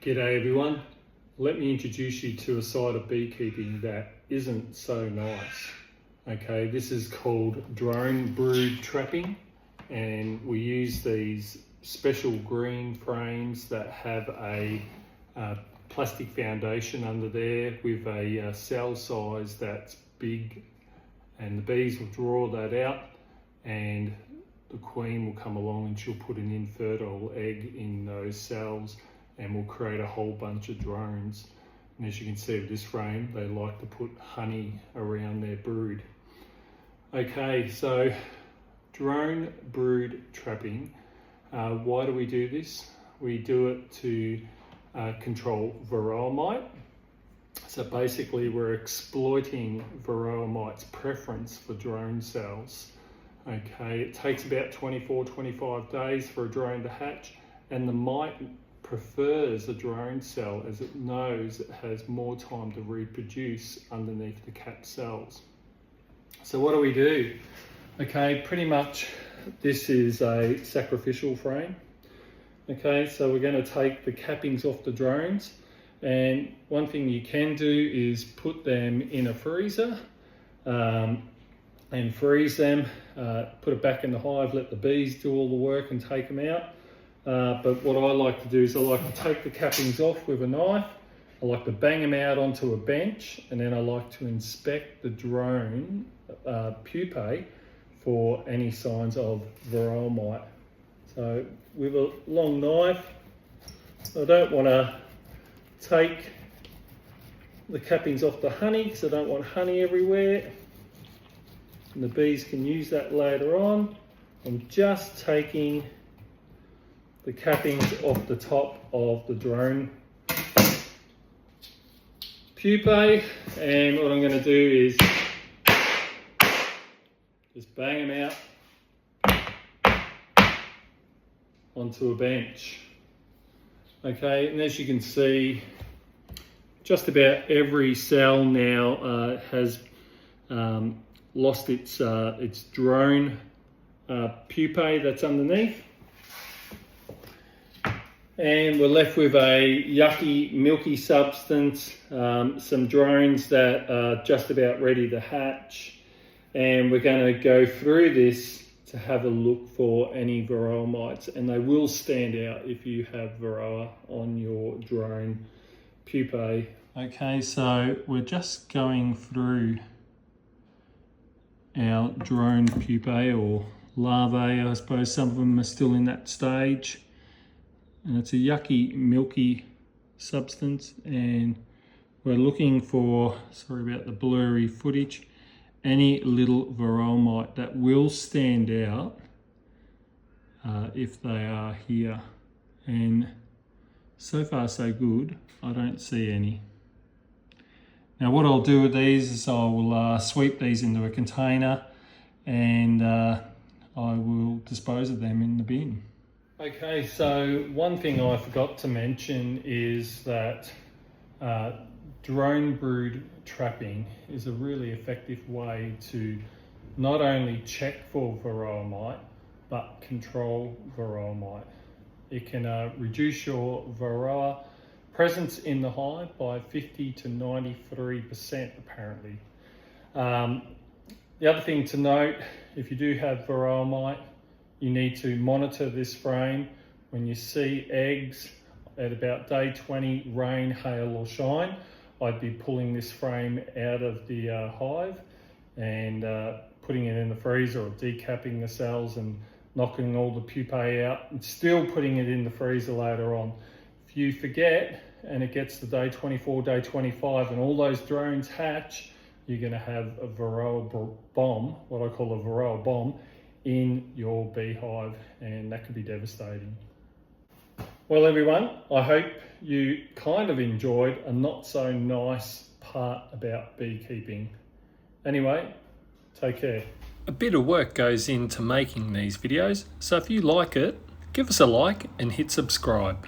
G'day everyone. Let me introduce you to a side of beekeeping that isn't so nice. Okay, this is called drone brood trapping, and we use these special green frames that have a plastic foundation under there with a cell size that's big, and the bees will draw that out and the queen will come along and she'll put an infertile egg in those cells and we'll create a whole bunch of drones. And as you can see with this frame, they like to put honey around their brood. Okay, so drone brood trapping. Why do we do this? We do it to control varroa mite. So basically we're exploiting varroa mite's preference for drone cells. Okay, it takes about 24-25 days for a drone to hatch, and the mite prefers a drone cell as it knows it has more time to reproduce underneath the capped cells. So what do we do? Okay, pretty much this is a sacrificial frame. Okay, so we're going to take the cappings off the drones, and one thing you can do is put them in a freezer and freeze them, put it back in the hive, let the bees do all the work and take them out. But what I like to do is I like to take the cappings off with a knife. I like to bang them out onto a bench, and then I like to inspect the drone pupae for any signs of varroa mite. So with a long knife, I don't want to take the cappings off the honey because I don't want honey everywhere. And the bees can use that later on. I'm just taking the cappings off the top of the drone pupae, and what I'm going to do is just bang them out onto a bench. Okay, and as you can see, just about every cell now has lost its drone pupae that's underneath. And we're left with a yucky, milky substance, some drones that are just about ready to hatch. And we're going to go through this to have a look for any varroa mites. And they will stand out if you have varroa on your drone pupae. Okay, so we're just going through our drone pupae, or larvae, I suppose some of them are still in that stage. And it's a yucky, milky substance, and we're looking for, sorry about the blurry footage, any little varroa mite that will stand out if they are here. And so far so good, I don't see any. Now what I'll do with these is I will sweep these into a container, and I will dispose of them in the bin. Okay, so one thing I forgot to mention is that drone brood trapping is a really effective way to not only check for varroa mite, but control varroa mite. It can reduce your varroa presence in the hive by 50 to 93% apparently. The other thing to note, if you do have varroa mite, you need to monitor this frame. When you see eggs at about day 20, rain, hail or shine, I'd be pulling this frame out of the hive and putting it in the freezer, or decapping the cells and knocking all the pupae out and still putting it in the freezer later on. If you forget and it gets to day 24, day 25 and all those drones hatch, you're going to have a varroa bomb, what I call a varroa bomb, in your beehive, and that could be devastating. Well everyone, I hope you kind of enjoyed a not so nice part about beekeeping. Anyway, take care. A bit of work goes into making these videos, so if you like it, give us a like and hit subscribe.